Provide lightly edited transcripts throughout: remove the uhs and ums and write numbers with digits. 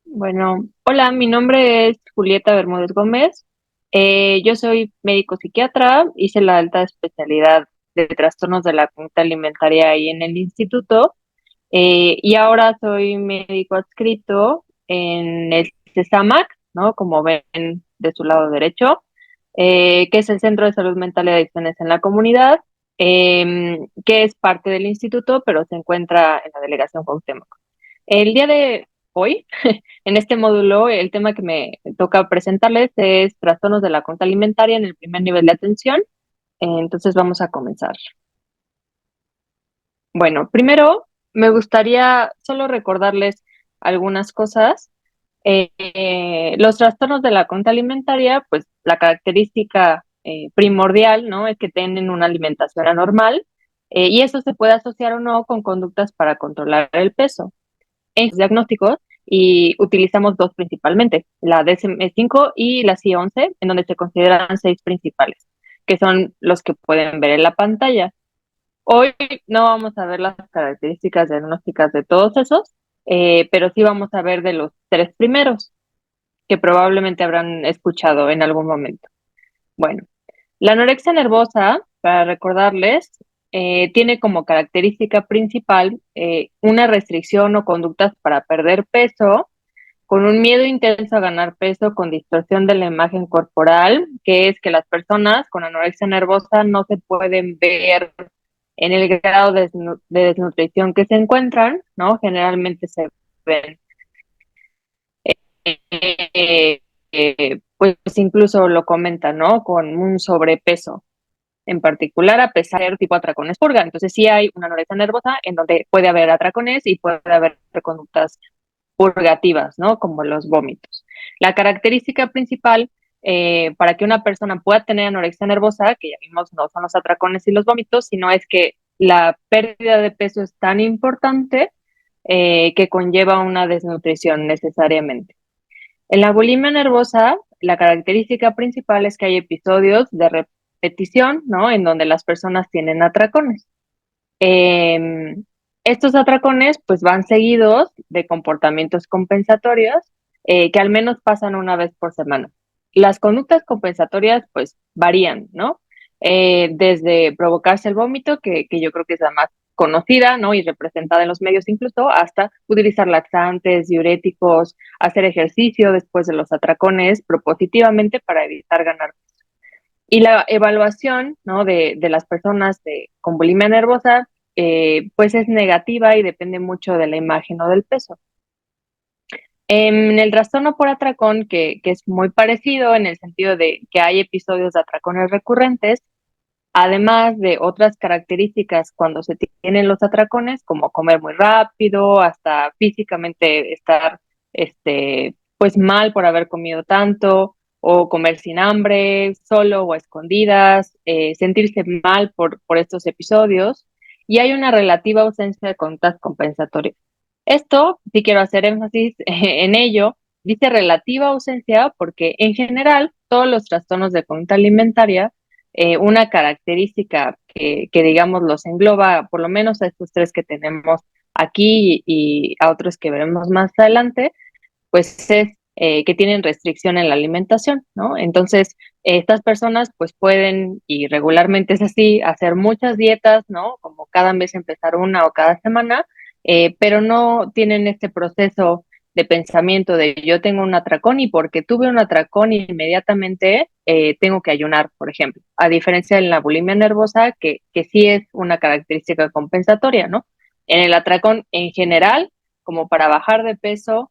Bueno, hola, mi nombre es Julieta Bermúdez Gómez. Yo soy médico psiquiatra, hice la alta especialidad de trastornos de la conducta alimentaria ahí en el instituto, y ahora soy médico adscrito en el CESAMAC, ¿no? Como ven de su lado derecho, que es el Centro de Salud Mental y Adicciones en la Comunidad, que es parte del instituto, pero se encuentra en la delegación Cuauhtémoc. El día de hoy, en este módulo, el tema que me toca presentarles es trastornos de la conducta alimentaria en el primer nivel de atención. Entonces vamos a comenzar. Bueno, primero me gustaría solo recordarles algunas cosas. Los trastornos de la conducta alimentaria, pues la característica primordial, ¿no? Es que tienen una alimentación anormal, y eso se puede asociar o no con conductas para controlar el peso. En sus diagnósticos y utilizamos dos principalmente, la DSM-5 y la CI-11, en donde se consideran seis principales, que son los que pueden ver en la pantalla. Hoy no vamos a ver las características diagnósticas de todos esos, pero sí vamos a ver de los tres primeros, que probablemente habrán escuchado en algún momento. Bueno, la anorexia nervosa, para recordarles, tiene como característica principal una restricción o conductas para perder peso, con un miedo intenso a ganar peso, con distorsión de la imagen corporal, que es que las personas con anorexia nervosa no se pueden ver en el grado de desnutrición que se encuentran, ¿no? Generalmente se ven, pues incluso lo comentan, ¿no? Con un sobrepeso en particular, a pesar de ser tipo atracones purga. Entonces sí hay una anorexia nervosa en donde puede haber atracones y puede haber conductas purgativas, ¿no? Como los vómitos. La característica principal para que una persona pueda tener anorexia nervosa, que ya vimos no son los atracones y los vómitos, sino es que la pérdida de peso es tan importante que conlleva una desnutrición necesariamente. En la bulimia nervosa, la característica principal es que hay episodios de repetición, ¿no? En donde las personas tienen atracones. Eh, Estos atracones pues van seguidos de comportamientos compensatorios que al menos pasan una vez por semana. Las conductas compensatorias pues varían, ¿no? Desde provocarse el vómito, que yo creo que es la más conocida, ¿no? Y representada en los medios incluso, hasta utilizar laxantes, diuréticos, hacer ejercicio después de los atracones propositivamente para evitar ganar. Y la evaluación, ¿no? de las personas con bulimia nervosa, pues es negativa y depende mucho de la imagen o del peso. En el trastorno por atracón, que es muy parecido en el sentido de que hay episodios de atracones recurrentes, además de otras características cuando se tienen los atracones, como comer muy rápido, hasta físicamente estar pues mal por haber comido tanto, o comer sin hambre, solo o a escondidas, sentirse mal por estos episodios, y hay una relativa ausencia de conductas compensatorias. Esto, sí quiero hacer énfasis en ello, dice relativa ausencia porque en general todos los trastornos de conducta alimentaria, una característica que digamos los engloba por lo menos a estos tres que tenemos aquí y a otros que veremos más adelante, pues es que tienen restricción en la alimentación, ¿no? Entonces, estas personas pues pueden, y regularmente es así, hacer muchas dietas, ¿no? Como cada mes empezar una o cada semana, pero no tienen este proceso de pensamiento de yo tengo un atracón y porque tuve un atracón inmediatamente tengo que ayunar, por ejemplo, a diferencia de la bulimia nervosa, que sí es una característica compensatoria, ¿no? En el atracón en general, como para bajar de peso,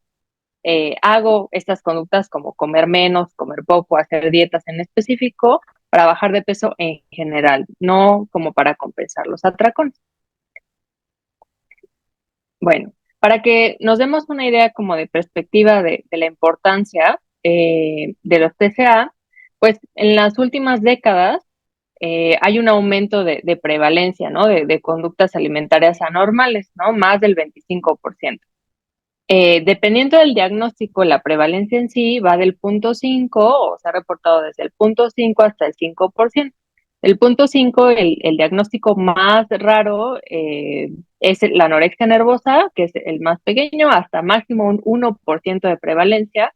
hago estas conductas como comer menos, comer poco, hacer dietas en específico para bajar de peso en general, no como para compensar los atracones. Bueno, para que nos demos una idea como de perspectiva de la importancia de los TCA, pues en las últimas décadas hay un aumento de prevalencia, ¿no? De conductas alimentarias anormales, ¿no? Más del 25%. Dependiendo del diagnóstico, la prevalencia en sí va del 0,5 o se ha reportado desde el 0,5 hasta el 5%. El punto 5, el diagnóstico más raro, es la anorexia nervosa, que es el más pequeño, hasta máximo un 1% de prevalencia,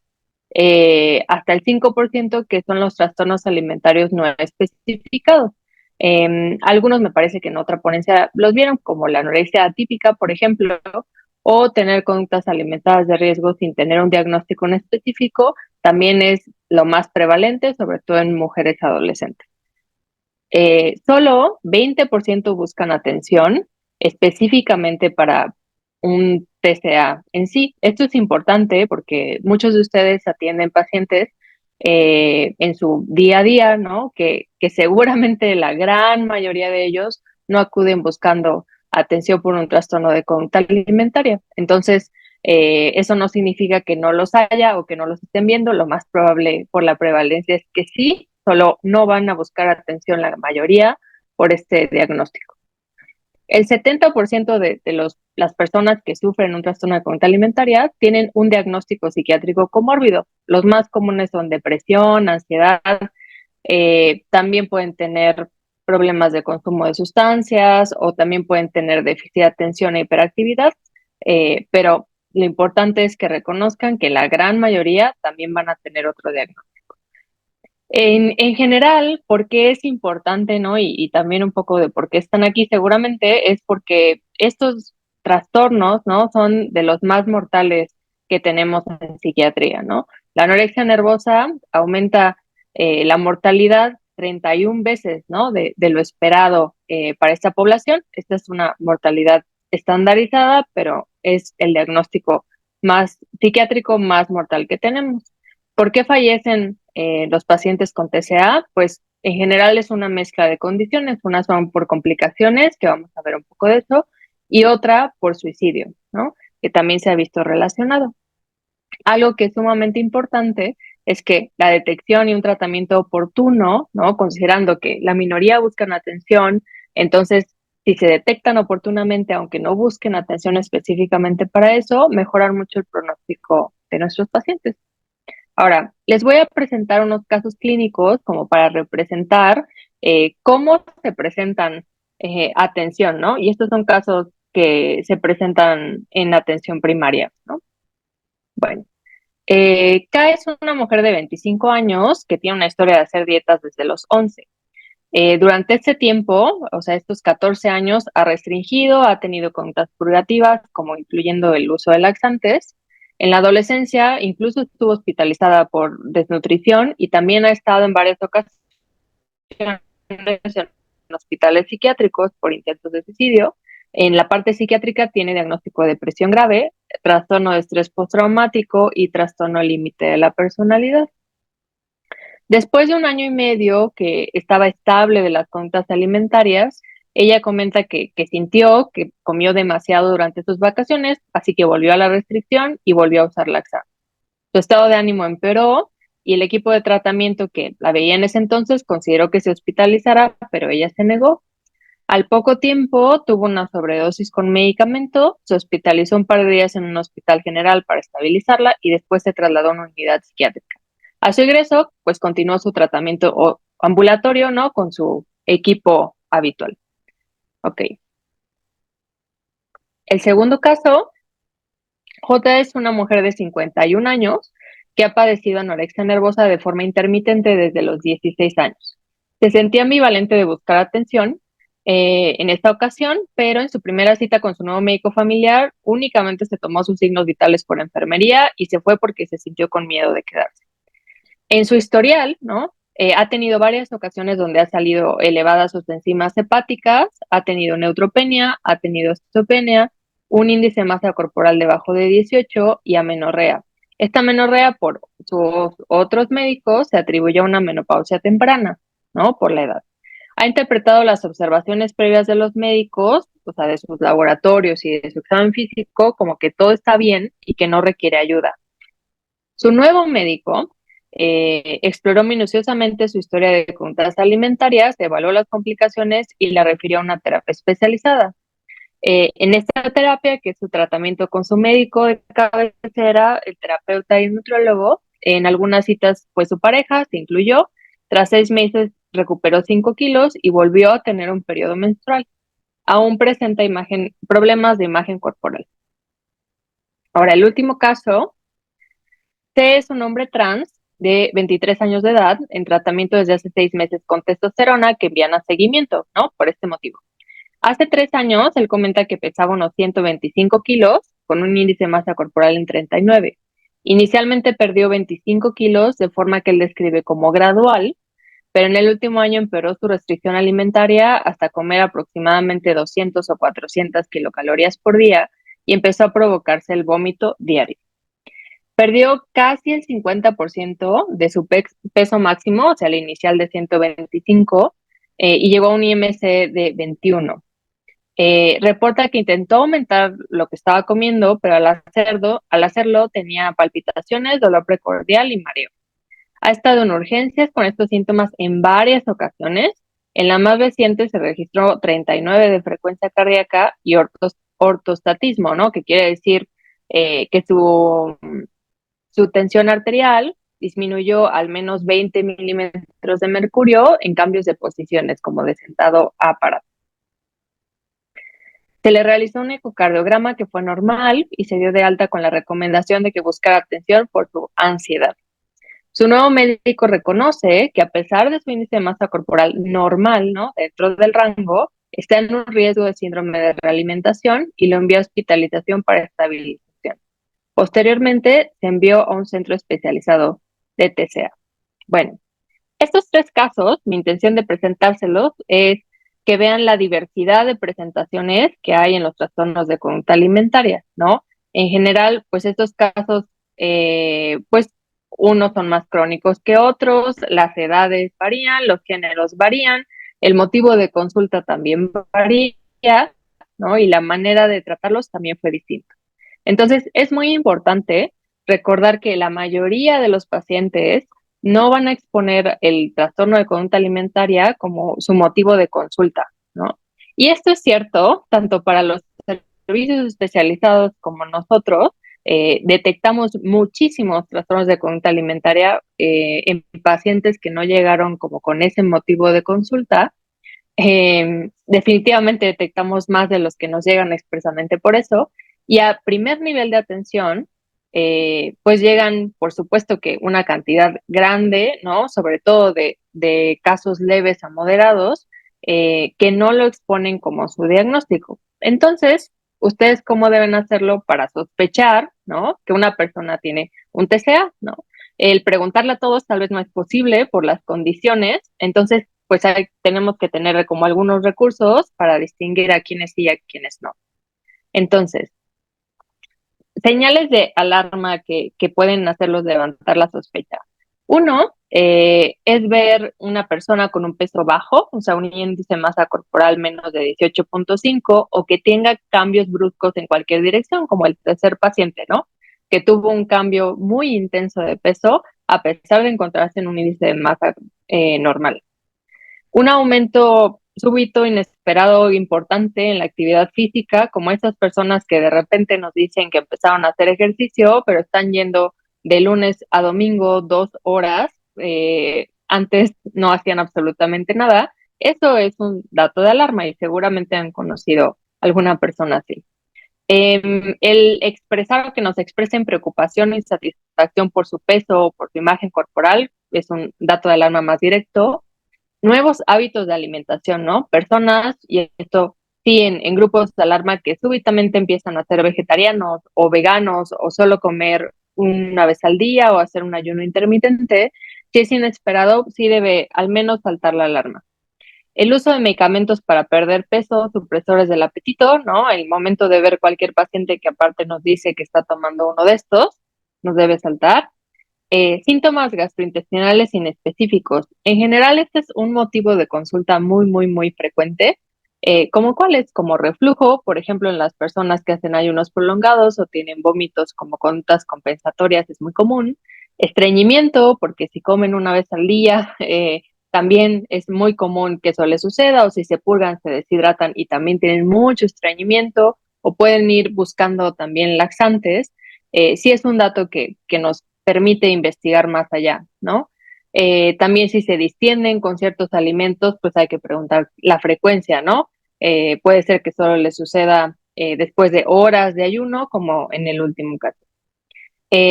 hasta el 5% que son los trastornos alimentarios no especificados. Algunos me parece que en otra ponencia los vieron, como la anorexia atípica, por ejemplo, o tener conductas alimentadas de riesgo sin tener un diagnóstico en específico, también es lo más prevalente, sobre todo en mujeres adolescentes. Solo 20% buscan atención específicamente para un TCA en sí. Esto es importante porque muchos de ustedes atienden pacientes en su día a día, ¿no? Que seguramente la gran mayoría de ellos no acuden buscando atención por un trastorno de conducta alimentaria. Entonces, eso no significa que no los haya o que no los estén viendo. Lo más probable por la prevalencia es que sí, solo no van a buscar atención la mayoría por este diagnóstico. El 70% de las personas que sufren un trastorno de conducta alimentaria tienen un diagnóstico psiquiátrico comórbido. Los más comunes son depresión, ansiedad, también pueden tener problemas de consumo de sustancias o también pueden tener déficit de atención e hiperactividad, pero lo importante es que reconozcan que la gran mayoría también van a tener otro diagnóstico. En general, ¿por qué es importante, no? Y también un poco de por qué están aquí, seguramente es porque estos trastornos, ¿no? Son de los más mortales que tenemos en psiquiatría, ¿no? La anorexia nervosa aumenta la mortalidad 31 veces, ¿no? De lo esperado para esta población. Esta es una mortalidad estandarizada, pero es el diagnóstico más psiquiátrico más mortal que tenemos. ¿Por qué fallecen los pacientes con TCA? Pues en general es una mezcla de condiciones. Unas son por complicaciones, que vamos a ver un poco de eso, y otra por suicidio, ¿no? Que también se ha visto relacionado. Algo que es sumamente importante es que la detección y un tratamiento oportuno, ¿no? Considerando que la minoría buscan atención, entonces si se detectan oportunamente, aunque no busquen atención específicamente para eso, mejoran mucho el pronóstico de nuestros pacientes. Ahora, les voy a presentar unos casos clínicos como para representar cómo se presentan atención, ¿no? Y estos son casos que se presentan en atención primaria, ¿no? Bueno, K es una mujer de 25 años que tiene una historia de hacer dietas desde los 11. Durante este tiempo, o sea, estos 14 años, ha restringido, ha tenido conductas purgativas, como incluyendo el uso de laxantes. En la adolescencia, incluso estuvo hospitalizada por desnutrición y también ha estado en varias ocasiones en hospitales psiquiátricos por intentos de suicidio. En la parte psiquiátrica tiene diagnóstico de depresión grave, trastorno de estrés postraumático y trastorno límite de la personalidad. Después de un año y medio que estaba estable de las conductas alimentarias, ella comenta que sintió que comió demasiado durante sus vacaciones, así que volvió a la restricción y volvió a usar laxante. Su estado de ánimo empeoró y el equipo de tratamiento que la veía en ese entonces consideró que se hospitalizara, pero ella se negó. Al poco tiempo tuvo una sobredosis con medicamento, se hospitalizó un par de días en un hospital general para estabilizarla y después se trasladó a una unidad psiquiátrica. A su ingreso, pues continuó su tratamiento ambulatorio, ¿no? Con su equipo habitual. Ok. El segundo caso, J es una mujer de 51 años que ha padecido anorexia nervosa de forma intermitente desde los 16 años. Se sentía ambivalente de buscar atención en esta ocasión, pero en su primera cita con su nuevo médico familiar únicamente se tomó sus signos vitales por enfermería y se fue porque se sintió con miedo de quedarse. En su historial, ¿no? Ha tenido varias ocasiones donde ha salido elevadas sus enzimas hepáticas, ha tenido neutropenia, ha tenido osteopenia, un índice de masa corporal debajo de 18 y amenorrea. Esta amenorrea por sus otros médicos se atribuye a una menopausia temprana, ¿no? Por la edad. Ha interpretado las observaciones previas de los médicos, o sea, de sus laboratorios y de su examen físico, como que todo está bien y que no requiere ayuda. Su nuevo médico exploró minuciosamente su historia de conductas alimentarias, evaluó las complicaciones y la refirió a una terapia especializada. En esta terapia, que es su tratamiento con su médico de cabecera, el terapeuta y el nutriólogo, en algunas citas, pues su pareja se incluyó. Tras 6 meses recuperó 5 kilos y volvió a tener un periodo menstrual. Aún presenta problemas de imagen corporal. Ahora, el último caso, C es un hombre trans de 23 años de edad en tratamiento desde hace 6 meses con testosterona que envían a seguimiento, ¿no? Por este motivo. Hace 3 años, él comenta que pesaba unos 125 kilos con un índice de masa corporal en 39. Inicialmente perdió 25 kilos de forma que él describe como gradual, pero en el último año empeoró su restricción alimentaria hasta comer aproximadamente 200 o 400 kilocalorías por día y empezó a provocarse el vómito diario. Perdió casi el 50% de su peso máximo, o sea, el inicial de 125, y llegó a un IMC de 21. Reporta que intentó aumentar lo que estaba comiendo, pero al hacerlo tenía palpitaciones, dolor precordial y mareo. Ha estado en urgencias con estos síntomas en varias ocasiones. En la más reciente se registró 39 de frecuencia cardíaca y ortostatismo, ¿no? Que quiere decir que su tensión arterial disminuyó al menos 20 milímetros de mercurio en cambios de posiciones, como de sentado a parado. Se le realizó un ecocardiograma que fue normal y se dio de alta con la recomendación de que buscara atención por su ansiedad. Su nuevo médico reconoce que a pesar de su índice de masa corporal normal, ¿no? Dentro del rango, está en un riesgo de síndrome de realimentación y lo envió a hospitalización para estabilización. Posteriormente, se envió a un centro especializado de TCA. Bueno, estos 3 casos, mi intención de presentárselos es que vean la diversidad de presentaciones que hay en los trastornos de conducta alimentaria, ¿no? En general, pues estos casos, pues unos son más crónicos que otros, las edades varían, los géneros varían, el motivo de consulta también varía, ¿no? Y la manera de tratarlos también fue distinta. Entonces, es muy importante recordar que la mayoría de los pacientes no van a exponer el trastorno de conducta alimentaria como su motivo de consulta, ¿no? Y esto es cierto tanto para los servicios especializados como nosotros. Detectamos muchísimos trastornos de conducta alimentaria en pacientes que no llegaron como con ese motivo de consulta. Definitivamente detectamos más de los que nos llegan expresamente por eso. Y a primer nivel de atención, pues llegan, por supuesto que una cantidad grande, ¿no? Sobre todo de casos leves a moderados, que no lo exponen como su diagnóstico. Entonces, ¿ustedes cómo deben hacerlo para sospechar, ¿no? Que una persona tiene un TCA, ¿no? El preguntarle a todos tal vez no es posible por las condiciones, entonces pues tenemos que tener como algunos recursos para distinguir a quienes sí y a quienes no. Entonces, señales de alarma que pueden hacerlos levantar la sospecha. Uno es ver una persona con un peso bajo, o sea, un índice de masa corporal menos de 18.5 o que tenga cambios bruscos en cualquier dirección, como el tercer paciente, ¿no? Que tuvo un cambio muy intenso de peso a pesar de encontrarse en un índice de masa normal. Un aumento súbito, inesperado, importante en la actividad física, como esas personas que de repente nos dicen que empezaron a hacer ejercicio, pero están yendo de lunes a domingo 2 horas, antes no hacían absolutamente nada. Eso es un dato de alarma y seguramente han conocido alguna persona así. El expresar que nos expresen preocupación y satisfacción por su peso o por su imagen corporal es un dato de alarma más directo. Nuevos hábitos de alimentación, ¿no? Personas, y esto sí, en grupos de alarma que súbitamente empiezan a ser vegetarianos o veganos o solo comer una vez al día o hacer un ayuno intermitente, si es inesperado, sí debe al menos saltar la alarma. El uso de medicamentos para perder peso, supresores del apetito, ¿no? El momento de ver cualquier paciente que aparte nos dice que está tomando uno de estos, nos debe saltar. Síntomas gastrointestinales inespecíficos. En general, este es un motivo de consulta muy, muy, muy frecuente. ¿Como cuáles? Como reflujo, por ejemplo, en las personas que hacen ayunos prolongados o tienen vómitos como conductas compensatorias, es muy común. Estreñimiento, porque si comen una vez al día, también es muy común que eso les suceda, o si se purgan, se deshidratan y también tienen mucho estreñimiento, o pueden ir buscando también laxantes. Sí es un dato que nos permite investigar más allá, ¿no? También si se distienden con ciertos alimentos, pues hay que preguntar la frecuencia, ¿no? Puede ser que solo les suceda después de horas de ayuno, como en el último caso.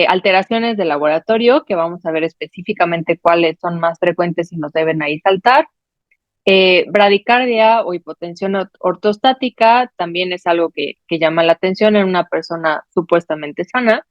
Alteraciones de laboratorio, que vamos a ver específicamente cuáles son más frecuentes y nos deben ahí saltar. Bradicardia o hipotensión ortostática también es algo que llama la atención en una persona supuestamente sana.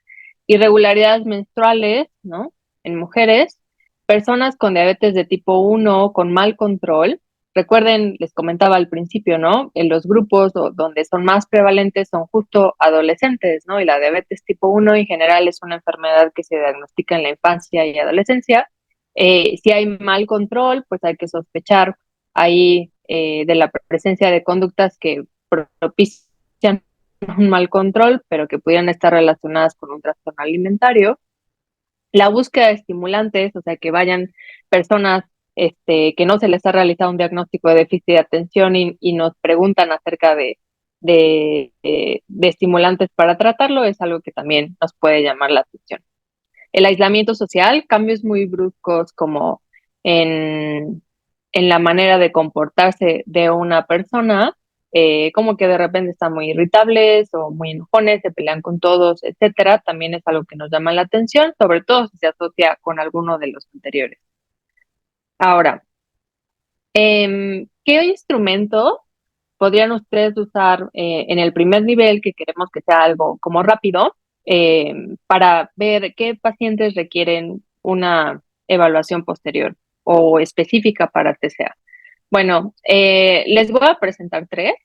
Irregularidades menstruales, ¿no? En mujeres, personas con diabetes de tipo 1 con mal control. Recuerden, les comentaba al principio, ¿no? En los grupos donde son más prevalentes son justo adolescentes, ¿no? Y la diabetes tipo 1 en general es una enfermedad que se diagnostica en la infancia y adolescencia. Si hay mal control, pues hay que sospechar ahí de la presencia de conductas que propician un mal control, pero que pudieran estar relacionadas con un trastorno alimentario. La búsqueda de estimulantes, o sea, que vayan personas que no se les ha realizado un diagnóstico de déficit de atención y nos preguntan acerca de estimulantes para tratarlo, es algo que también nos puede llamar la atención. El aislamiento social, cambios muy bruscos como en la manera de comportarse de una persona, como que de repente están muy irritables o muy enojones, se pelean con todos, etcétera, también es algo que nos llama la atención, sobre todo si se asocia con alguno de los anteriores. Ahora, ¿qué instrumento podrían ustedes usar en el primer nivel, que queremos que sea algo como rápido, eh, para ver qué pacientes requieren una evaluación posterior o específica para TCA? Bueno, les voy a presentar tres.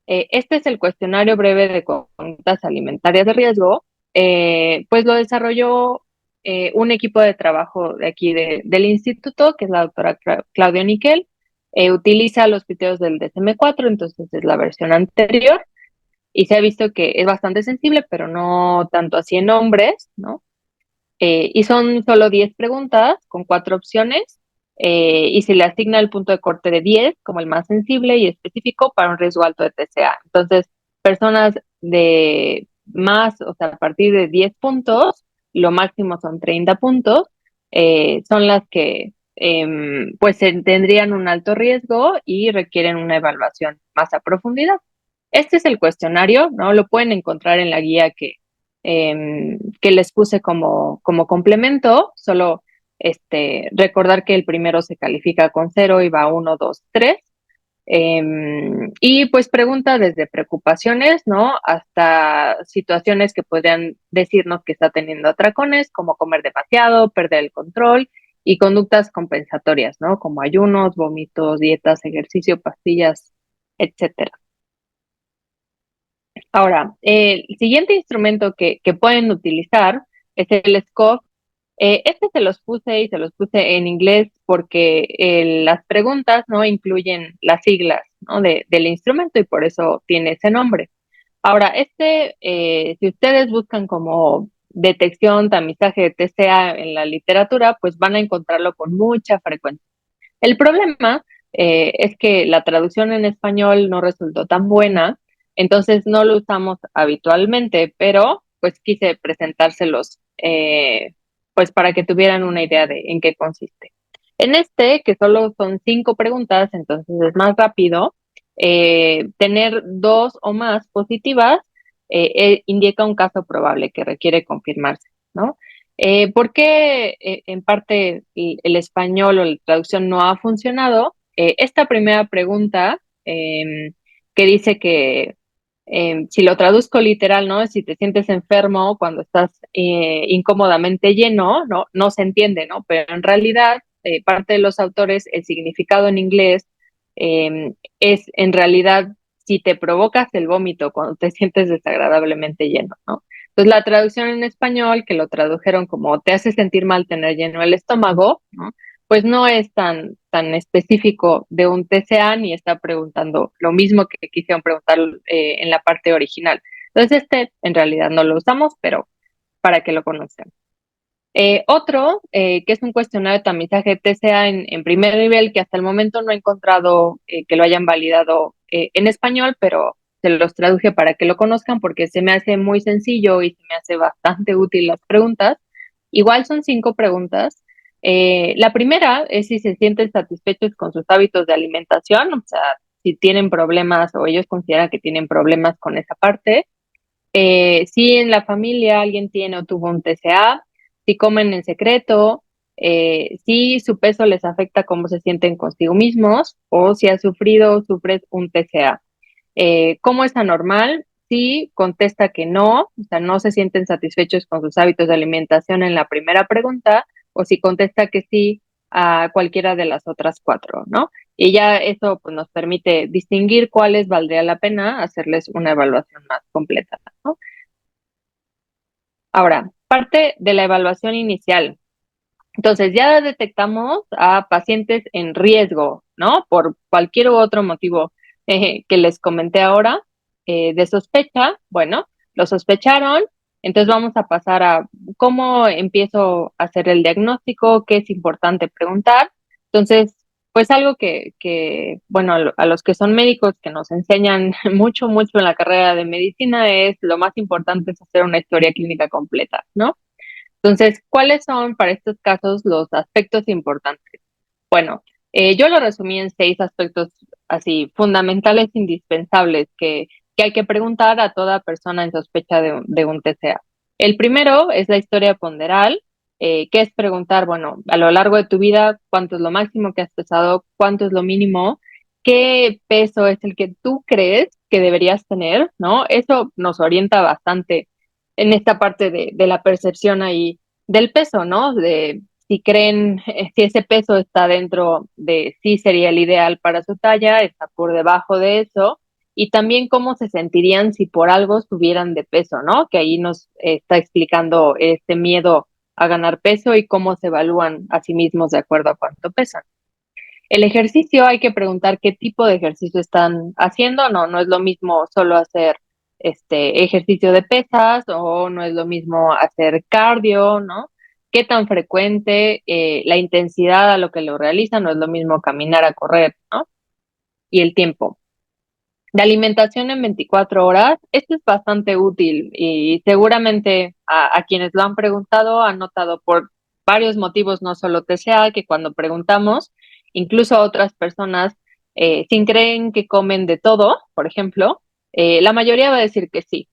Este es el cuestionario breve de conductas alimentarias de riesgo. Pues lo desarrolló un equipo de trabajo de aquí del instituto, que es la doctora Claudia Niquel. Utiliza los criterios del DSM-4, entonces es la versión anterior. Y se ha visto que es bastante sensible, pero no tanto así en hombres, ¿no? Y son solo 10 preguntas con 4 opciones, y se le asigna el punto de corte de 10 como el más sensible y específico para un riesgo alto de TCA. Entonces, personas de más, o sea, a partir de 10 puntos, lo máximo son 30 puntos, son las que pues tendrían un alto riesgo y requieren una evaluación más a profundidad. Este es el cuestionario, ¿no? Lo pueden encontrar en la guía que les puse como complemento, solo recordar que el primero se califica con 0 y va 1, 2, 3. Y pues pregunta desde preocupaciones, ¿no? Hasta situaciones que podrían decirnos que está teniendo atracones, como comer demasiado, perder el control y conductas compensatorias, ¿no? Como ayunos, vómitos, dietas, ejercicio, pastillas, etcétera. Ahora, el siguiente instrumento que pueden utilizar es el SCOF. Este se los puse y se los puse en inglés porque las preguntas no incluyen las siglas, ¿no? del instrumento y por eso tiene ese nombre. Ahora, si ustedes buscan como detección, tamizaje de TCA en la literatura, pues van a encontrarlo con mucha frecuencia. El problema es que la traducción en español no resultó tan buena, entonces no lo usamos habitualmente, pero pues quise presentárselos pues para que tuvieran una idea de en qué consiste. En que solo son 5 preguntas, entonces es más rápido, tener 2 o más positivas indica un caso probable que requiere confirmarse, ¿no? ¿Por qué en parte el español o la traducción no ha funcionado? Esta primera pregunta que dice que si lo traduzco literal, ¿no? Si te sientes enfermo cuando estás incómodamente lleno, ¿no? No se entiende, ¿no? Pero en realidad, parte de los autores, el significado en inglés es en realidad si te provocas el vómito cuando te sientes desagradablemente lleno, ¿no? Entonces la traducción en español, que lo tradujeron como te hace sentir mal tener lleno el estómago, ¿no? Pues no es tan específico de un TCA ni está preguntando lo mismo que quisieron preguntar en la parte original. Entonces en realidad no lo usamos, pero para que lo conozcan. Otro, que es un cuestionario de tamizaje TCA en primer nivel, que hasta el momento no he encontrado que lo hayan validado en español, pero se los traduje para que lo conozcan porque se me hace muy sencillo y se me hace bastante útil las preguntas. Igual son 5 preguntas. La primera es si se sienten satisfechos con sus hábitos de alimentación, o sea, si tienen problemas o ellos consideran que tienen problemas con esa parte. Si en la familia alguien tiene o tuvo un TCA, si comen en secreto, si su peso les afecta cómo se sienten consigo mismos o si ha sufrido o sufres un TCA. ¿Cómo es anormal? Si contesta que no, o sea, no se sienten satisfechos con sus hábitos de alimentación en la primera pregunta, o si contesta que sí a cualquiera de las otras cuatro, ¿no? Y ya eso pues, nos permite distinguir cuáles valdría la pena hacerles una evaluación más completa, ¿no? Ahora, parte de la evaluación inicial. Entonces, ya detectamos a pacientes en riesgo, ¿no? Por cualquier otro motivo que les comenté ahora, de sospecha, bueno, lo sospecharon, entonces vamos a pasar a cómo empiezo a hacer el diagnóstico, qué es importante preguntar. Entonces, pues algo bueno, a los que son médicos que nos enseñan mucho, mucho en la carrera de medicina es lo más importante es hacer una historia clínica completa, ¿no? Entonces, ¿cuáles son para estos casos los aspectos importantes? Bueno, yo lo resumí en 6 aspectos así fundamentales, indispensables, que hay que preguntar a toda persona en sospecha de un TCA. El primero es la historia ponderal, que es preguntar, bueno, a lo largo de tu vida, ¿cuánto es lo máximo que has pesado? ¿Cuánto es lo mínimo? ¿Qué peso es el que tú crees que deberías tener? ¿No? Eso nos orienta bastante en esta parte de la percepción ahí del peso, ¿no? De si creen, si ese peso está dentro de sí sería el ideal para su talla, está por debajo de eso, y también cómo se sentirían si por algo subieran de peso, ¿no? Que ahí nos está explicando este miedo a ganar peso y cómo se evalúan a sí mismos de acuerdo a cuánto pesan. El ejercicio hay que preguntar qué tipo de ejercicio están haciendo, no es lo mismo solo hacer ejercicio de pesas o no es lo mismo hacer cardio, ¿no? Qué tan frecuente, la intensidad a lo que lo realizan, no es lo mismo caminar a correr, ¿no? Y el tiempo. De alimentación en 24 horas, esto es bastante útil y seguramente a quienes lo han preguntado han notado por varios motivos, no solo TCA, que cuando preguntamos, incluso a otras personas, si creen que comen de todo, por ejemplo, la mayoría va a decir que sí.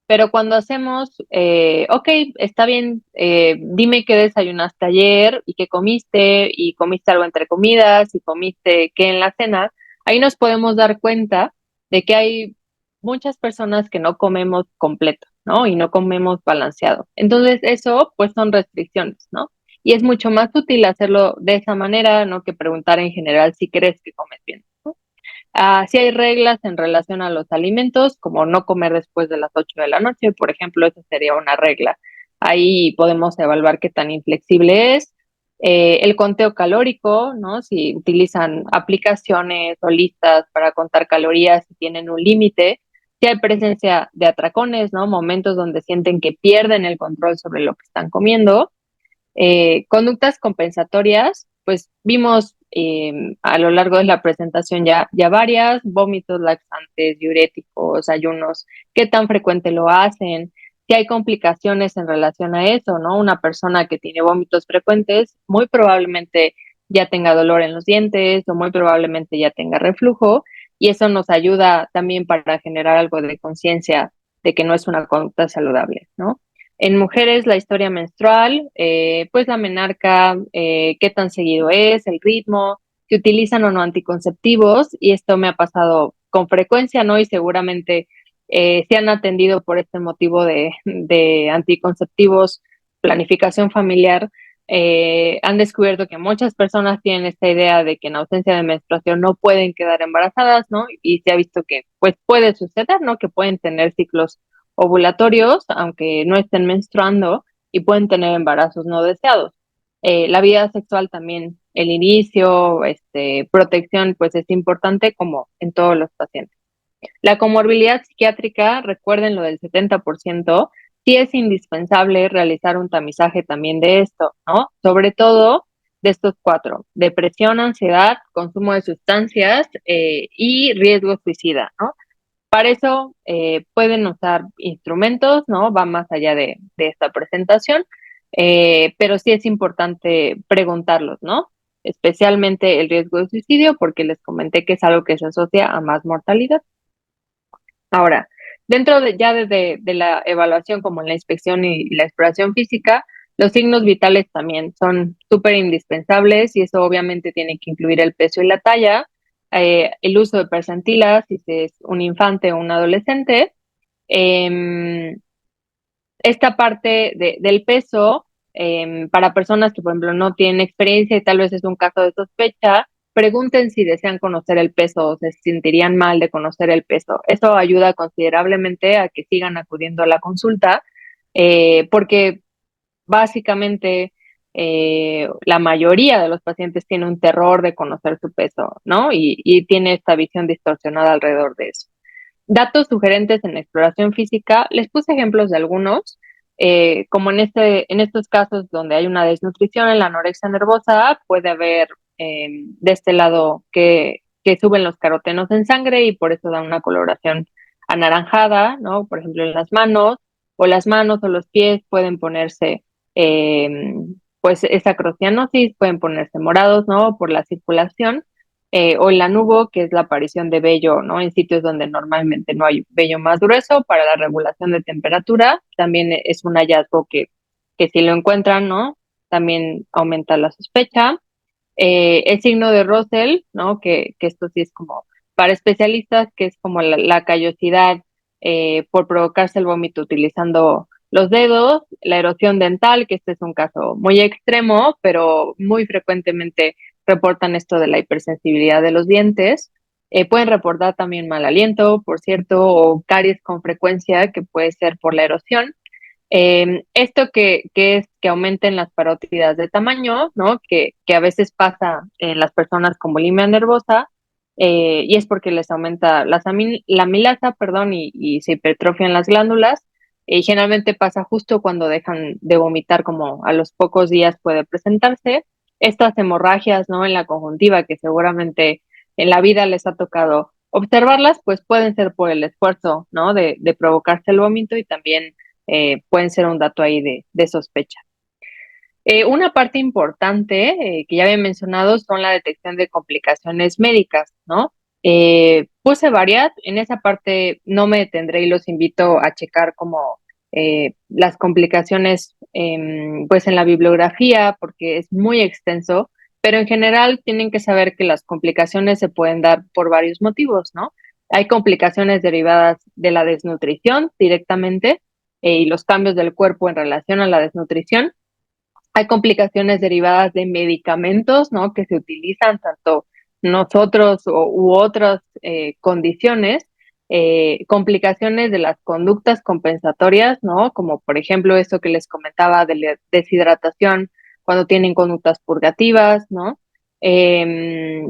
Pero cuando hacemos, ok, está bien, dime qué desayunaste ayer y qué comiste y comiste algo entre comidas y comiste qué en la cena, ahí nos podemos dar cuenta de que hay muchas personas que no comemos completo, ¿no? Y no comemos balanceado. Entonces, eso pues son restricciones, ¿no? Y es mucho más útil hacerlo de esa manera, ¿no? Que preguntar en general si crees que comes bien. Sí hay reglas en relación a los alimentos, como no comer después de las 8 de la noche, por ejemplo, esa sería una regla. Ahí podemos evaluar qué tan inflexible es. El conteo calórico, ¿no? Si utilizan aplicaciones o listas para contar calorías y tienen un límite. Si hay presencia de atracones, ¿no? Momentos donde sienten que pierden el control sobre lo que están comiendo. Conductas compensatorias, pues vimos a lo largo de la presentación ya varias, vómitos laxantes, diuréticos, ayunos, qué tan frecuente lo hacen, si hay complicaciones en relación a eso, ¿no? Una persona que tiene vómitos frecuentes muy probablemente ya tenga dolor en los dientes o muy probablemente ya tenga reflujo y eso nos ayuda también para generar algo de conciencia de que no es una conducta saludable, ¿no? En mujeres, la historia menstrual, pues la menarca, qué tan seguido es, el ritmo, si utilizan o no anticonceptivos, y esto me ha pasado con frecuencia, ¿no? Y seguramente se han atendido por este motivo de anticonceptivos, planificación familiar, han descubierto que muchas personas tienen esta idea de que en ausencia de menstruación no pueden quedar embarazadas, ¿no? Y se ha visto que pues puede suceder, ¿no? Que pueden tener ciclos ovulatorios, aunque no estén menstruando, y pueden tener embarazos no deseados. La vida sexual también, el inicio, protección, pues es importante como en todos los pacientes. La comorbilidad psiquiátrica, recuerden lo del 70%, sí es indispensable realizar un tamizaje también de esto, ¿no? Sobre todo de estos cuatro, depresión, ansiedad, consumo de sustancias y riesgo suicida, ¿no? Para eso pueden usar instrumentos, ¿no? Va más allá de esta presentación. pero sí es importante preguntarlos, ¿no? Especialmente el riesgo de suicidio, porque les comenté que es algo que se asocia a más mortalidad. Ahora, dentro de la evaluación, como en la inspección y la exploración física, los signos vitales también son súper indispensables y eso obviamente tiene que incluir el peso y la talla, el uso de percentilas, si es un infante o un adolescente. Em, Esta parte del peso, para personas que, por ejemplo, no tienen experiencia y tal vez es un caso de sospecha, pregunten si desean conocer el peso o se sentirían mal de conocer el peso. Eso ayuda considerablemente a que sigan acudiendo a la consulta, porque básicamente la mayoría de los pacientes tiene un terror de conocer su peso, ¿no? Y tiene esta visión distorsionada alrededor de eso. Datos sugerentes en exploración física, les puse ejemplos de algunos, como en estos casos donde hay una desnutrición en la anorexia nervosa, puede haber de este lado que suben los carotenos en sangre y por eso da una coloración anaranjada, ¿no? Por ejemplo, en las manos o los pies pueden ponerse, eh, pues, esa crocianosis, pueden ponerse morados, ¿no? Por la circulación o el lanugo, que es la aparición de vello, ¿no? En sitios donde normalmente no hay vello más grueso para la regulación de temperatura, también es un hallazgo que si lo encuentran, ¿no? También aumenta la sospecha. El signo de Russell, ¿no? Que esto sí es como para especialistas, que es como la callosidad por provocarse el vómito utilizando los dedos, la erosión dental, que este es un caso muy extremo, pero muy frecuentemente reportan esto de la hipersensibilidad de los dientes. Pueden reportar también mal aliento, por cierto, o caries con frecuencia, que puede ser por la erosión. Esto que es que aumenten las parótidas de tamaño, ¿no? Que a veces pasa en las personas con bulimia nervosa, y es porque les aumenta la amilasa, perdón, y se hipertrofian las glándulas, y generalmente pasa justo cuando dejan de vomitar, como a los pocos días puede presentarse. Estas hemorragias, ¿no? En la conjuntiva, que seguramente en la vida les ha tocado observarlas, pues pueden ser por el esfuerzo, ¿no? De provocarse el vómito y también pueden ser un dato ahí de sospecha. Una parte importante que ya había mencionado son la detección de complicaciones médicas, ¿no? Puse varias, en esa parte no me detendré y los invito a checar como las complicaciones pues en la bibliografía porque es muy extenso, pero en general tienen que saber que las complicaciones se pueden dar por varios motivos, ¿no? Hay complicaciones derivadas de la desnutrición directamente y los cambios del cuerpo en relación a la desnutrición. Hay complicaciones derivadas de medicamentos, ¿no? Que se utilizan tanto nosotros u otras condiciones, complicaciones de las conductas compensatorias, ¿no? Como por ejemplo esto que les comentaba de la deshidratación cuando tienen conductas purgativas, ¿no? Eh,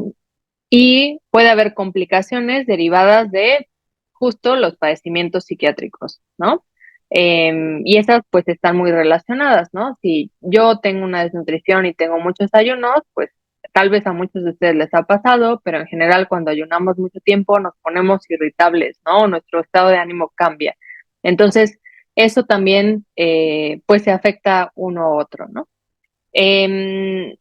y puede haber complicaciones derivadas de justo los padecimientos psiquiátricos, ¿no? Y esas pues están muy relacionadas, ¿no? Si yo tengo una desnutrición y tengo muchos ayunos, pues tal vez a muchos de ustedes les ha pasado, pero en general cuando ayunamos mucho tiempo nos ponemos irritables, ¿no? Nuestro estado de ánimo cambia. Entonces, eso también pues se afecta uno u otro, ¿no? Eh,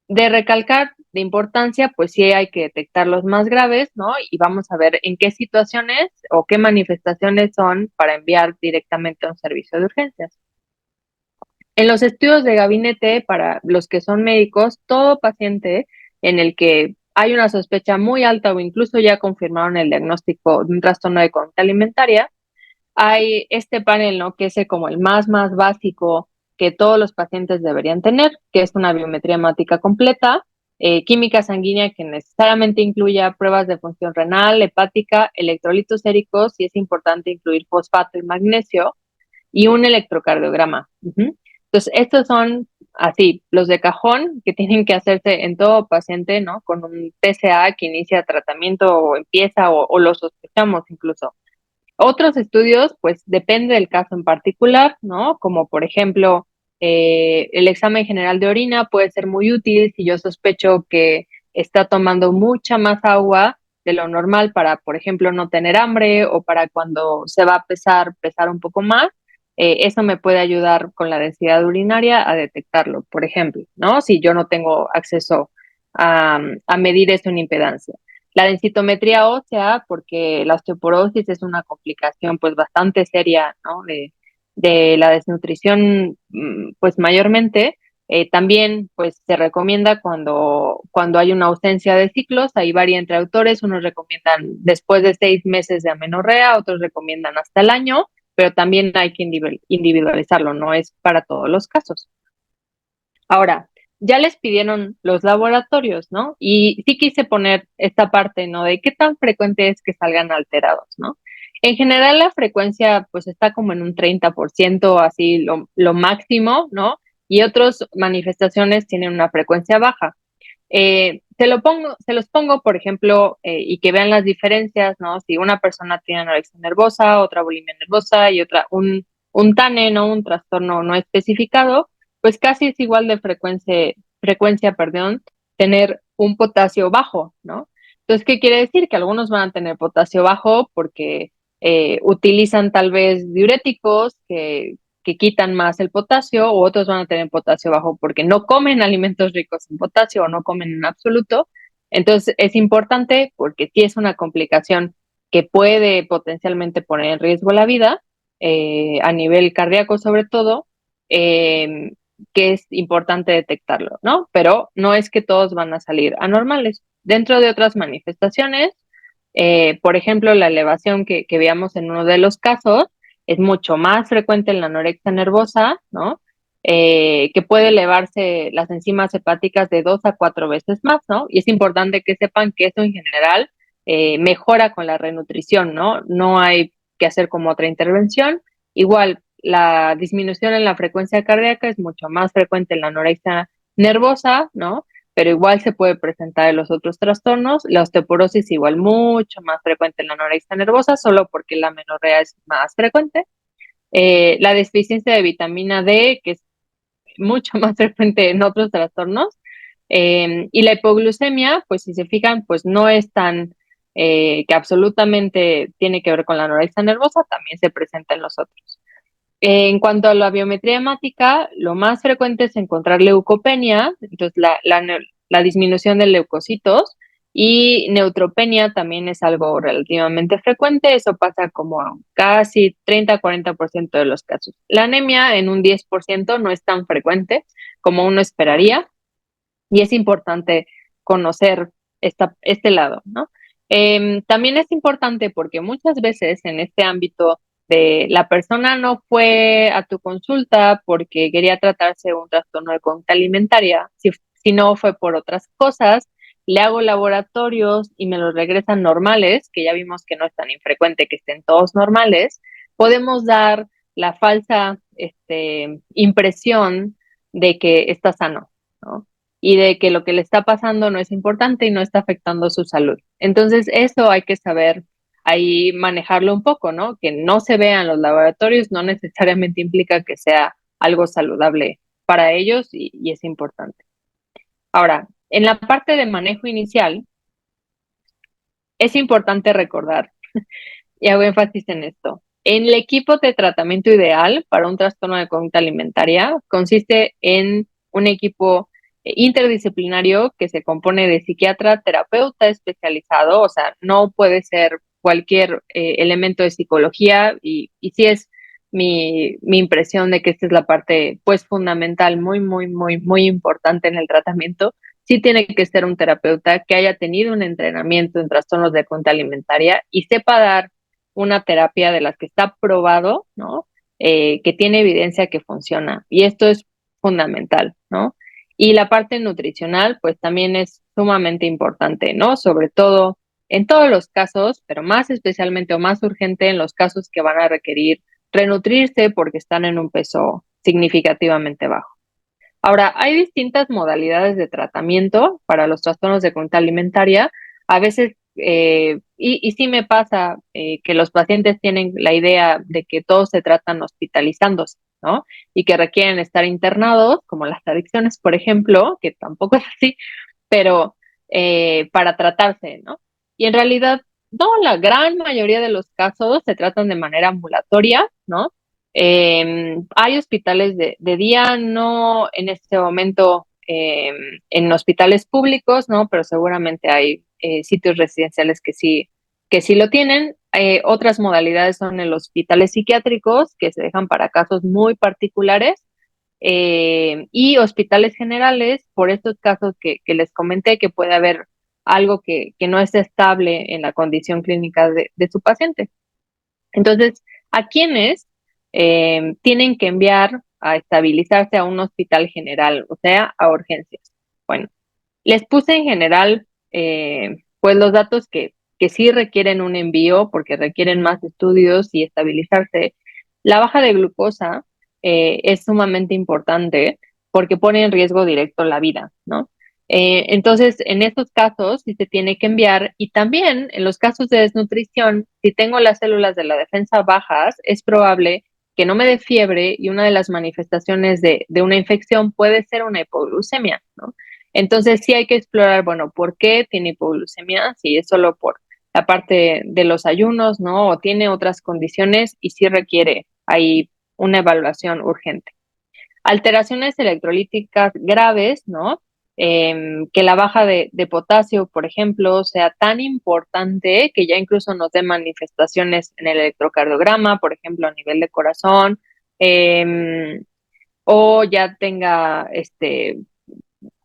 de recalcar de importancia, pues sí hay que detectar los más graves, ¿no? Y vamos a ver en qué situaciones o qué manifestaciones son para enviar directamente a un servicio de urgencias. En los estudios de gabinete, para los que son médicos, todo paciente en el que hay una sospecha muy alta o incluso ya confirmaron el diagnóstico de un trastorno de conducta alimentaria, hay este panel, ¿no? Que es como el más básico que todos los pacientes deberían tener, que es una biometría hemática completa, química sanguínea que necesariamente incluya pruebas de función renal, hepática, electrolitos séricos, y es importante incluir fosfato y magnesio, y un electrocardiograma. Entonces, estos son así, los de cajón que tienen que hacerse en todo paciente, ¿no? Con un PSA que inicia tratamiento o empieza o lo sospechamos incluso. Otros estudios, pues depende del caso en particular, ¿no? Como por ejemplo, el examen general de orina puede ser muy útil si yo sospecho que está tomando mucha más agua de lo normal para, por ejemplo, no tener hambre o para cuando se va a pesar un poco más. eso me puede ayudar con la densidad urinaria a detectarlo, por ejemplo, ¿no? Si yo no tengo acceso a medir eso en impedancia. La densitometría ósea, porque la osteoporosis es una complicación pues bastante seria, ¿no? De la desnutrición, pues mayormente, también pues se recomienda cuando hay una ausencia de ciclos, ahí varía entre autores, unos recomiendan después de 6 meses de amenorrea, otros recomiendan hasta el año, pero también hay que individualizarlo, no es para todos los casos. Ahora, ya les pidieron los laboratorios, ¿no? Y sí quise poner esta parte, ¿no? De qué tan frecuente es que salgan alterados, ¿no? En general la frecuencia pues está como en un 30%, así lo máximo, ¿no? Y otras manifestaciones tienen una frecuencia baja. Se los pongo, por ejemplo, y que vean las diferencias, ¿no? Si una persona tiene anorexia nervosa, otra bulimia nervosa y otra un TANE, ¿no? Un trastorno no especificado, pues casi es igual de frecuencia, perdón, tener un potasio bajo, ¿no? Entonces, ¿qué quiere decir? Que algunos van a tener potasio bajo porque utilizan tal vez diuréticos que quitan más el potasio, o otros van a tener potasio bajo porque no comen alimentos ricos en potasio o no comen en absoluto. Entonces es importante porque sí es una complicación que puede potencialmente poner en riesgo la vida, a nivel cardíaco sobre todo, eh, que es importante detectarlo, ¿no? Pero no es que todos van a salir anormales. Dentro de otras manifestaciones, por ejemplo, la elevación que veamos en uno de los casos, es mucho más frecuente en la anorexia nervosa, ¿no? Que puede elevarse las enzimas hepáticas de 2 a 4 veces más, ¿no? Y es importante que sepan que eso en general mejora con la renutrición, ¿no? No hay que hacer como otra intervención. Igual, la disminución en la frecuencia cardíaca es mucho más frecuente en la anorexia nervosa, ¿no? Pero igual se puede presentar en los otros trastornos. La osteoporosis igual mucho más frecuente en la anorexia nervosa, solo porque la menorrea es más frecuente. La deficiencia de vitamina D, que es mucho más frecuente en otros trastornos. Y la hipoglucemia, pues si se fijan, pues no es tan que absolutamente tiene que ver con la anorexia nervosa, también se presenta en los otros. En cuanto a la biometría hemática, lo más frecuente es encontrar leucopenia, entonces la disminución de leucocitos, y neutropenia también es algo relativamente frecuente, eso pasa como a casi 30-40% de los casos. La anemia en un 10% no es tan frecuente como uno esperaría, y es importante conocer este lado, ¿no? También es importante porque muchas veces en este ámbito de la persona no fue a tu consulta porque quería tratarse un trastorno de conducta alimentaria, si no fue por otras cosas, le hago laboratorios y me los regresan normales, que ya vimos que no es tan infrecuente que estén todos normales, podemos dar la falsa impresión de que está sano, ¿no? Y de que lo que le está pasando no es importante y no está afectando su salud. Entonces, eso hay que saber ahí manejarlo un poco, ¿no? Que no se vean los laboratorios no necesariamente implica que sea algo saludable para ellos y es importante. Ahora, en la parte de manejo inicial, es importante recordar, y hago énfasis en esto, en el equipo de tratamiento ideal para un trastorno de conducta alimentaria consiste en un equipo interdisciplinario que se compone de psiquiatra, terapeuta especializado, o sea, no puede ser cualquier elemento de psicología y sí es mi impresión de que esta es la parte pues fundamental, muy, muy, muy, muy importante en el tratamiento. Sí tiene que ser un terapeuta que haya tenido un entrenamiento en trastornos de conducta alimentaria y sepa dar una terapia de las que está probado, ¿no? Que tiene evidencia que funciona. Y esto es fundamental, ¿no? Y la parte nutricional, pues también es sumamente importante, ¿no? Sobre todo en todos los casos, pero más especialmente o más urgente en los casos que van a requerir renutrirse porque están en un peso significativamente bajo. Ahora, hay distintas modalidades de tratamiento para los trastornos de conducta alimentaria. A veces, y sí me pasa que los pacientes tienen la idea de que todos se tratan hospitalizándose, ¿no? Y que requieren estar internados, como las adicciones, por ejemplo, que tampoco es así, pero para tratarse, ¿no? Y en realidad, no, la gran mayoría de los casos se tratan de manera ambulatoria, ¿no? Hay hospitales de día, no en este momento en hospitales públicos, ¿no? Pero seguramente hay sitios residenciales que sí lo tienen. Otras modalidades son en los hospitales psiquiátricos, que se dejan para casos muy particulares, y hospitales generales, por estos casos que les comenté, que puede haber algo que no es estable en la condición clínica de su paciente. Entonces, ¿a quiénes tienen que enviar a estabilizarse a un hospital general, o sea, a urgencias? Bueno, les puse en general, pues los datos que sí requieren un envío porque requieren más estudios y estabilizarse. La baja de glucosa es sumamente importante porque pone en riesgo directo la vida, ¿no? Entonces, en estos casos sí se tiene que enviar, y también en los casos de desnutrición, si tengo las células de la defensa bajas, es probable que no me dé fiebre, y una de las manifestaciones de una infección puede ser una hipoglucemia, ¿no? Entonces sí hay que explorar, bueno, ¿por qué tiene hipoglucemia? Si es solo por la parte de los ayunos, ¿no? O tiene otras condiciones y sí requiere ahí una evaluación urgente. Alteraciones electrolíticas graves, ¿no? Que la baja de potasio, por ejemplo, sea tan importante que ya incluso nos dé manifestaciones en el electrocardiograma, por ejemplo, a nivel de corazón, o ya tenga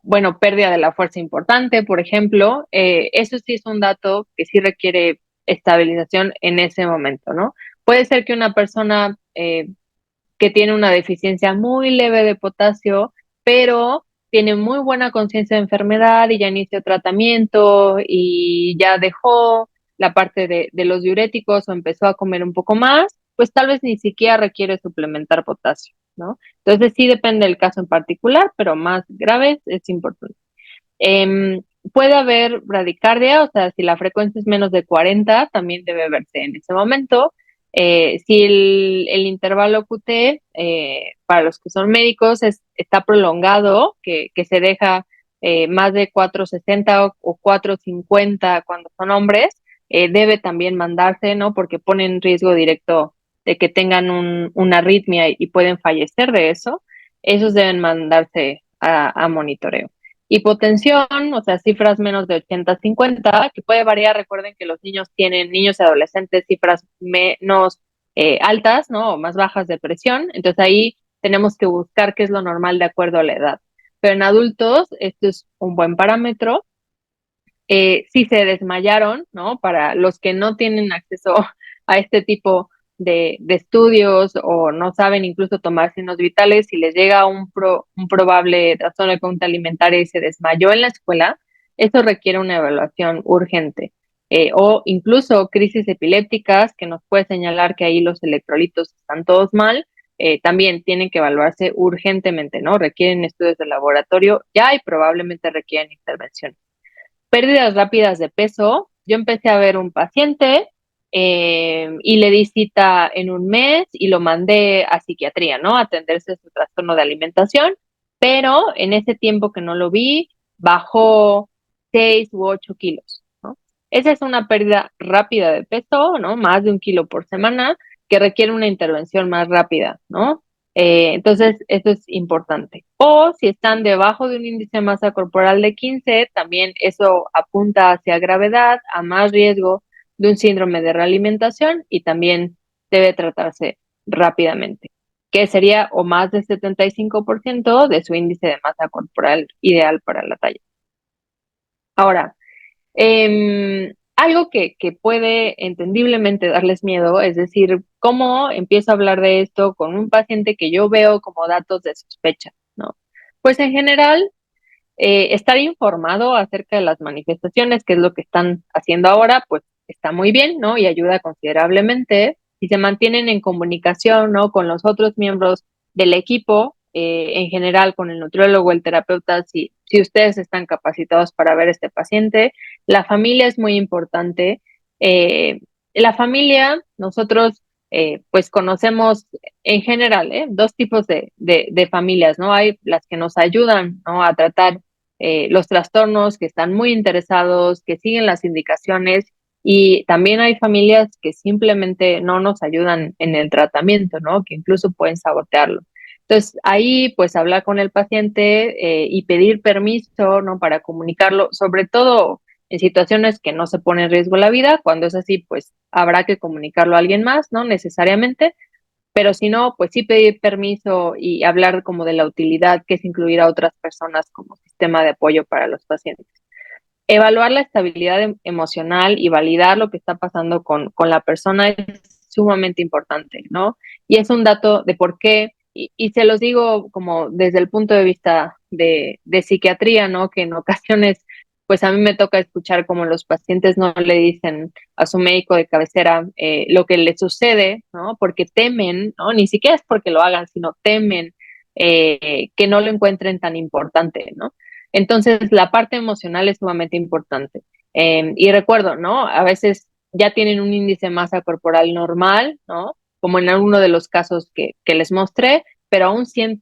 bueno, pérdida de la fuerza importante, por ejemplo, eso sí es un dato que sí requiere estabilización en ese momento, ¿no? Puede ser que una persona que tiene una deficiencia muy leve de potasio, pero tiene muy buena conciencia de enfermedad y ya inició tratamiento y ya dejó la parte de los diuréticos o empezó a comer un poco más, pues tal vez ni siquiera requiere suplementar potasio, ¿no? Entonces sí depende del caso en particular, pero más graves es importante. Eh, Puede haber bradicardia, o sea, si la frecuencia es menos de 40, también debe verse en ese momento. Si el intervalo QT, para los que son médicos, está prolongado, que se deja más de 4,60 o 4,50 cuando son hombres, debe también mandarse, ¿no? Porque pone en riesgo directo de que tengan una arritmia y pueden fallecer de eso. Esos deben mandarse a monitoreo. Hipotensión, o sea, cifras menos de 80-50, que puede variar. Recuerden que los niños tienen, niños y adolescentes, cifras menos altas, ¿no? O más bajas de presión. Entonces ahí tenemos que buscar qué es lo normal de acuerdo a la edad. Pero en adultos, esto es un buen parámetro. Si se desmayaron, ¿no? Para los que no tienen acceso a este tipo de estudios o no saben incluso tomar signos vitales, si les llega un probable trastorno de conducta alimentaria y se desmayó en la escuela, eso requiere una evaluación urgente. O incluso crisis epilépticas, que nos puede señalar que ahí los electrolitos están todos mal, también tienen que evaluarse urgentemente, ¿no? Requieren estudios de laboratorio ya y probablemente requieren intervención. Pérdidas rápidas de peso. Yo empecé a ver un paciente y le di cita en un mes y lo mandé a psiquiatría, ¿no? A atenderse su trastorno de alimentación, pero en ese tiempo que no lo vi, bajó 6 u 8 kilos, ¿no? Esa es una pérdida rápida de peso, ¿no? Más de 1 kilo por semana, que requiere una intervención más rápida, ¿no? Entonces, eso es importante. O si están debajo de un índice de masa corporal de 15, también eso apunta hacia gravedad, a más riesgo de un síndrome de realimentación, y también debe tratarse rápidamente, que sería o más del 75% de su índice de masa corporal ideal para la talla. Ahora, algo que puede entendiblemente darles miedo, es decir, ¿cómo empiezo a hablar de esto con un paciente que yo veo como datos de sospecha, ¿no? Pues en general, estar informado acerca de las manifestaciones, que es lo que están haciendo ahora, pues está muy bien, ¿no? Y ayuda considerablemente. Si se mantienen en comunicación, ¿no? Con los otros miembros del equipo, en general con el nutriólogo, el terapeuta, si ustedes están capacitados para ver este paciente. La familia es muy importante. Eh, la familia, nosotros pues conocemos en general, dos tipos de familias, ¿no? Hay las que nos ayudan, ¿no? A tratar los trastornos, que están muy interesados, que siguen las indicaciones Y también hay familias que simplemente no nos ayudan en el tratamiento, ¿no? Que incluso pueden sabotearlo. Entonces, ahí pues hablar con el paciente y pedir permiso, ¿no? Para comunicarlo, sobre todo en situaciones que no se pone en riesgo la vida. Cuando es así, pues habrá que comunicarlo a alguien más, ¿no? Necesariamente, pero si no, pues sí pedir permiso y hablar como de la utilidad que es incluir a otras personas como sistema de apoyo para los pacientes. Evaluar la estabilidad emocional y validar lo que está pasando con la persona es sumamente importante, ¿no? Y es un dato de por qué, y se los digo como desde el punto de vista de psiquiatría, ¿no? Que en ocasiones, pues a mí me toca escuchar como los pacientes no le dicen a su médico de cabecera lo que le sucede, ¿no? Porque temen, ¿no? Ni siquiera es porque lo hagan, sino temen que no lo encuentren tan importante, ¿no? Entonces, la parte emocional es sumamente importante. Y recuerdo, ¿no? A veces ya tienen un índice de masa corporal normal, ¿no? Como en alguno de los casos que les mostré, pero aún se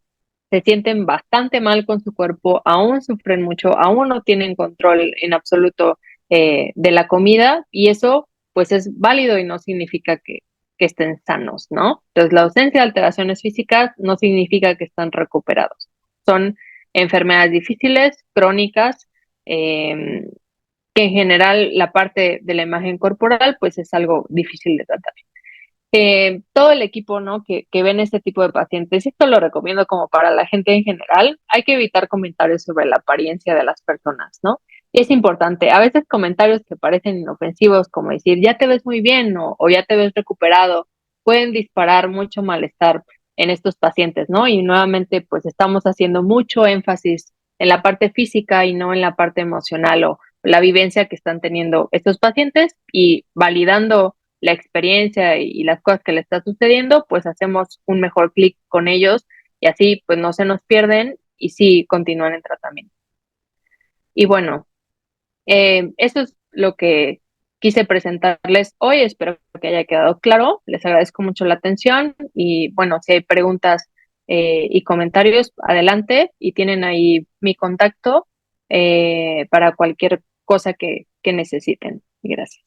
sienten bastante mal con su cuerpo, aún sufren mucho, aún no tienen control en absoluto de la comida y eso pues es válido y no significa que estén sanos, ¿no? Entonces, la ausencia de alteraciones físicas no significa que están recuperados. Son enfermedades difíciles, crónicas, que en general la parte de la imagen corporal pues es algo difícil de tratar. Todo el equipo, ¿no? Que ven este tipo de pacientes, esto lo recomiendo como para la gente en general, hay que evitar comentarios sobre la apariencia de las personas, ¿no? Y es importante, a veces comentarios que parecen inofensivos, como decir, ya te ves muy bien o ya te ves recuperado, pueden disparar mucho malestar en estos pacientes, ¿no? Y nuevamente, pues estamos haciendo mucho énfasis en la parte física y no en la parte emocional o la vivencia que están teniendo estos pacientes y validando la experiencia y las cosas que le está sucediendo, pues hacemos un mejor clic con ellos y así pues no se nos pierden y sí continúan en tratamiento. Y bueno, eso es lo que quise presentarles hoy. Espero que haya quedado claro. Les agradezco mucho la atención y bueno, si hay preguntas y comentarios, adelante y tienen ahí mi contacto para cualquier cosa que necesiten. Gracias.